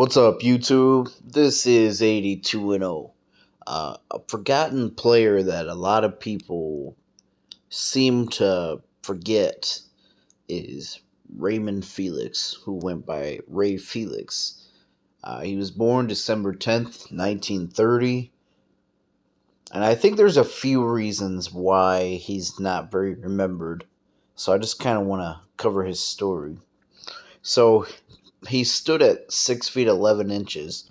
What's up, YouTube? This is 82 and 0. A forgotten player that a lot of people seem to forget is Raymond Felix, who went by Ray Felix. He was born December 10th, 1930, and I think there's a few reasons why he's not very remembered. So I just kind of want to cover his story. So he stood at 6 feet 11 inches,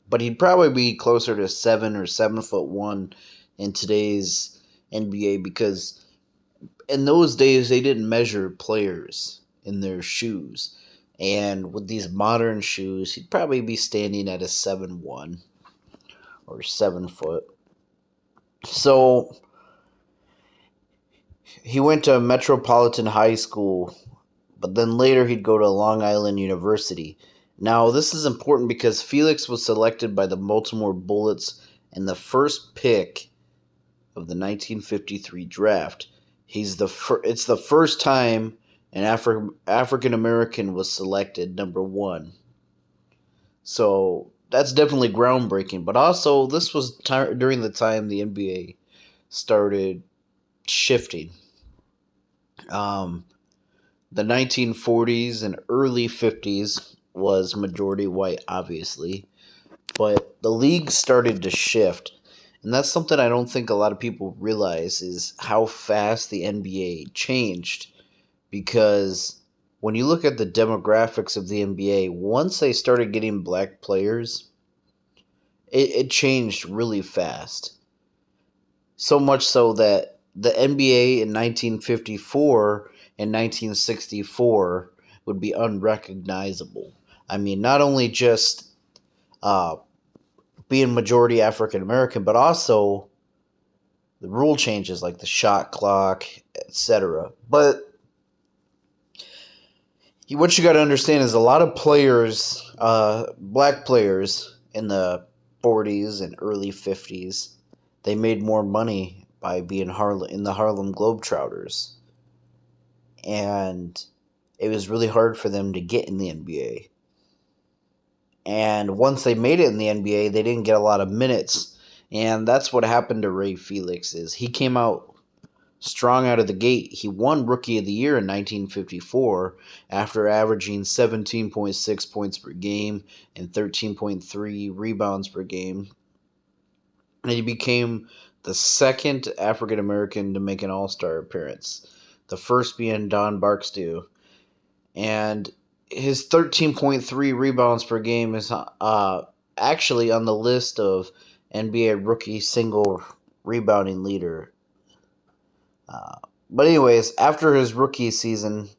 but he'd probably be closer to 7 or 7'1" in today's NBA because in those days they didn't measure players in their shoes. And with these modern shoes, he'd probably be standing at a 7'1" or 7 foot. So he went to Metropolitan High School, but then later he'd go to Long Island University. Now, this is important because Felix was selected by the Baltimore Bullets in the first pick of the 1953 draft. It's the first time an African American was selected number one. So that's definitely groundbreaking. But also, this was during the time the NBA started shifting. The 1940s and early 50s was majority white, obviously, but the league started to shift. And that's something I don't think a lot of people realize is how fast the NBA changed. Because when you look at the demographics of the NBA, once they started getting black players, it changed really fast. So much so that the NBA in 1954 and 1964 would be unrecognizable. I mean, not only just being majority African American, but also the rule changes like the shot clock, etc. But what you got to understand is a lot of players, black players in the 40s and early 50s, they made more money by being in the Harlem Globetrotters. And it was really hard for them to get in the NBA. And once they made it in the NBA, they didn't get a lot of minutes. And that's what happened to Ray Felix is he came out strong out of the gate. He won Rookie of the Year in 1954 after averaging 17.6 points per game and 13.3 rebounds per game. And he became the second African American to make an All-Star appearance, the first being Don Barksdale. And his 13.3 rebounds per game is actually on the list of NBA rookie single rebounding leader. But anyways, after his rookie season,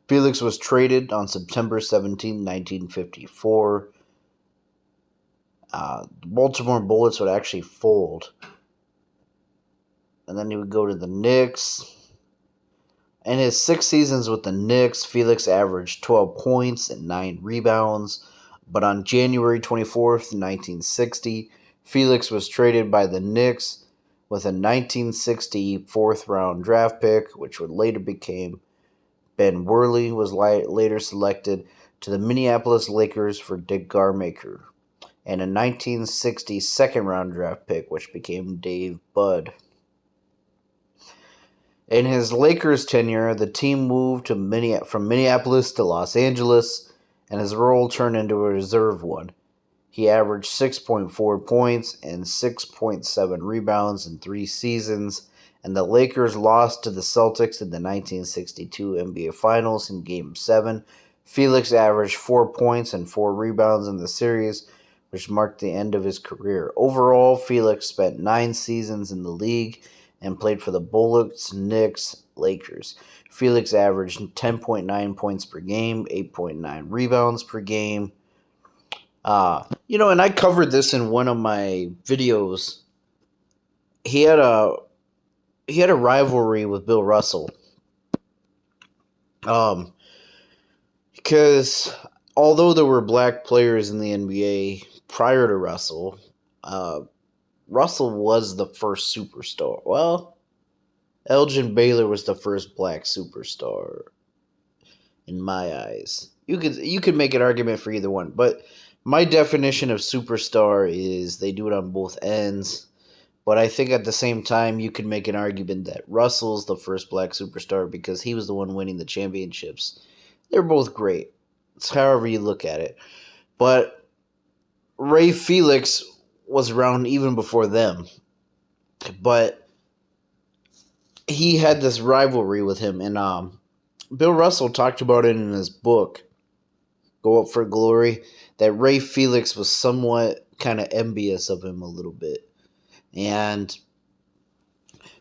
Felix was traded on September 17, 1954. The Baltimore Bullets would actually fold. And then he would go to the Knicks. In his 6 seasons with the Knicks, Felix averaged 12 points and 9 rebounds. But on January 24th, 1960, Felix was traded by the Knicks with a 1960 fourth-round draft pick, which would later become Ben Worley, was later selected to the Minneapolis Lakers for Dick Garmaker, and a 1960 second-round draft pick, which became Dave Budd. In his Lakers tenure, the team moved from Minneapolis to Los Angeles, and his role turned into a reserve one. He averaged 6.4 points and 6.7 rebounds in 3 seasons, and the Lakers lost to the Celtics in the 1962 NBA Finals in Game 7. Felix averaged 4 points and 4 rebounds in the series, which marked the end of his career. Overall, Felix spent 9 seasons in the league and played for the Bullets, Knicks, Lakers. Felix averaged 10.9 points per game, 8.9 rebounds per game. And I covered this in one of my videos. He had a rivalry with Bill Russell. Because although there were black players in the NBA prior to Russell, Russell was the first superstar. Well, Elgin Baylor was the first black superstar in my eyes. You could make an argument for either one, but my definition of superstar is they do it on both ends. But I think at the same time, you could make an argument that Russell's the first black superstar because he was the one winning the championships. They're both great. It's however you look at it. But Ray Felix was around even before them. But he had this rivalry with him. And Bill Russell talked about it in his book, Go Up for Glory, that Ray Felix was somewhat kind of envious of him a little bit. And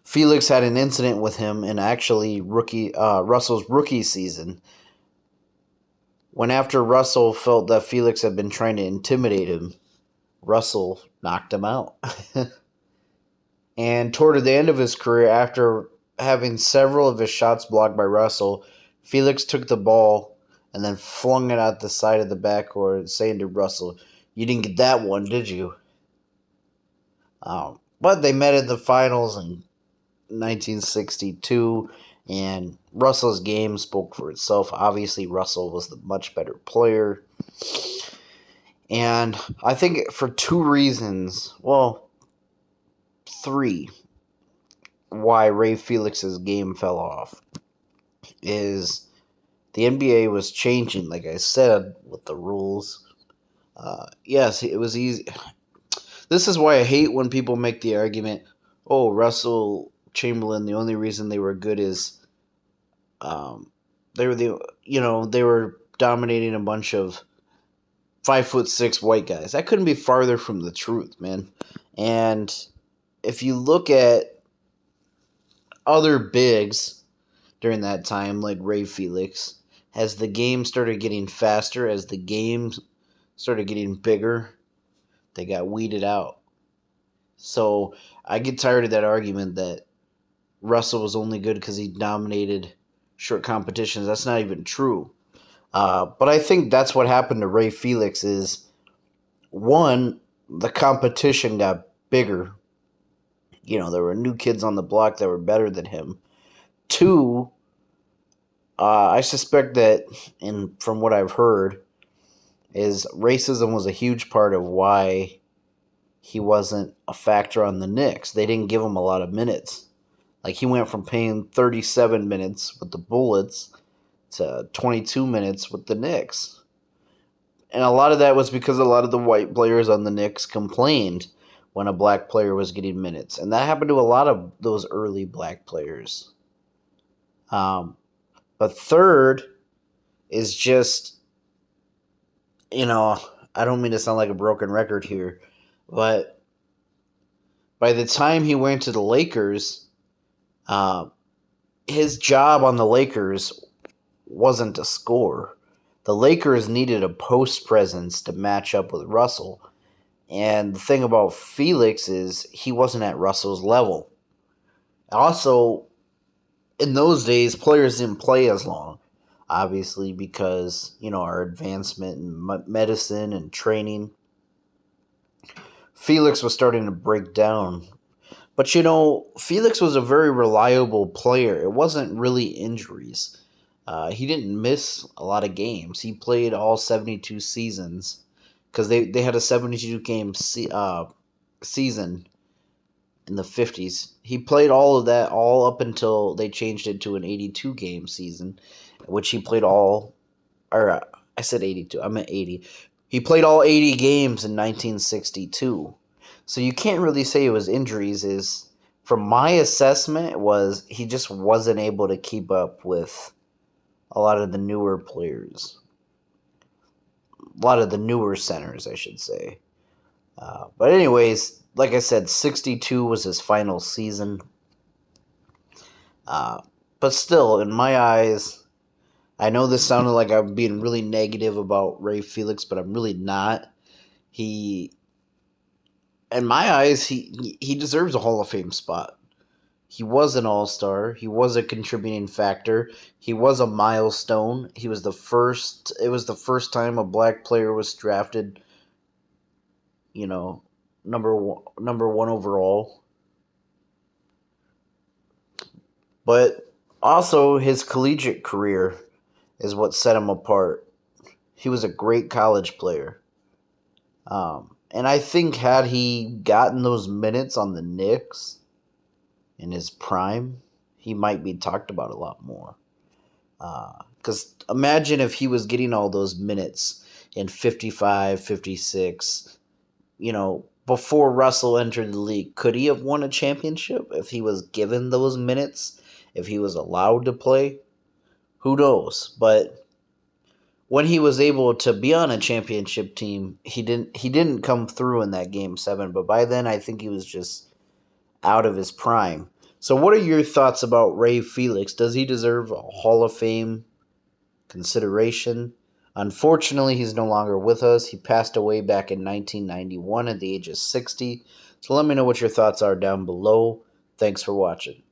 Felix had an incident with him in actually Russell's rookie season, when after Russell felt that Felix had been trying to intimidate him, Russell knocked him out. And toward the end of his career, after having several of his shots blocked by Russell, Felix took the ball and then flung it out the side of the backcourt, saying to Russell, "You didn't get that one, did you?" But they met in the finals in 1962, and Russell's game spoke for itself. Obviously, Russell was the much better player. And I think for two reasons, well, three, why Ray Felix's game fell off is the NBA was changing, like I said, with the rules. Yes, it was easy. This is why I hate when people make the argument, oh, Russell Chamberlain, the only reason they were good is they were dominating a bunch of 5'6" white guys. That couldn't be farther from the truth, man. And if you look at other bigs during that time, like Ray Felix, as the game started getting faster, as the game started getting bigger, they got weeded out. So I get tired of that argument that Russell was only good because he dominated short competitions. That's not even true. But I think that's what happened to Ray Felix is, one, the competition got bigger. You know, there were new kids on the block that were better than him. Two, I suspect that, and from what I've heard, is racism was a huge part of why he wasn't a factor on the Knicks. They didn't give him a lot of minutes. Like, he went from playing 37 minutes with the Bullets to 22 minutes with the Knicks. And a lot of that was because a lot of the white players on the Knicks complained when a black player was getting minutes. And that happened to a lot of those early black players. But third is just, I don't mean to sound like a broken record here, but by the time he went to the Lakers, his job on the Lakers wasn't to score. The Lakers needed a post presence to match up with Russell. And the thing about Felix is he wasn't at Russell's level. Also, in those days, players didn't play as long, obviously, because, our advancement in medicine and training. Felix was starting to break down. But, Felix was a very reliable player. It wasn't really injuries. He didn't miss a lot of games. He played all 72 seasons because they had a 72-game season in the 50s. He played all of that all up until they changed it to an 82-game season, which he played all, or I said 82, I meant 80. He played all 80 games in 1962. So you can't really say it was injuries. From my assessment, was he just wasn't able to keep up with a lot of the newer players. A lot of the newer centers, I should say. But anyways, like I said, 62 was his final season. But still, in my eyes, I know this sounded like I'm being really negative about Ray Felix, but I'm really not. In my eyes, he deserves a Hall of Fame spot. He was an all-star. He was a contributing factor. He was a milestone. It was the first time a black player was drafted, number one overall. But also his collegiate career is what set him apart. He was a great college player. And I think had he gotten those minutes on the Knicks in his prime, he might be talked about a lot more. Because imagine if he was getting all those minutes in 55, 56, before Russell entered the league. Could he have won a championship if he was given those minutes? If he was allowed to play? Who knows? But when he was able to be on a championship team, he didn't come through in that game 7, but by then I think he was just out of his prime. So what are your thoughts about Ray Felix? Does he deserve a Hall of Fame consideration? Unfortunately, he's no longer with us. He passed away back in 1991 at the age of 60. So let me know what your thoughts are down below. Thanks for watching.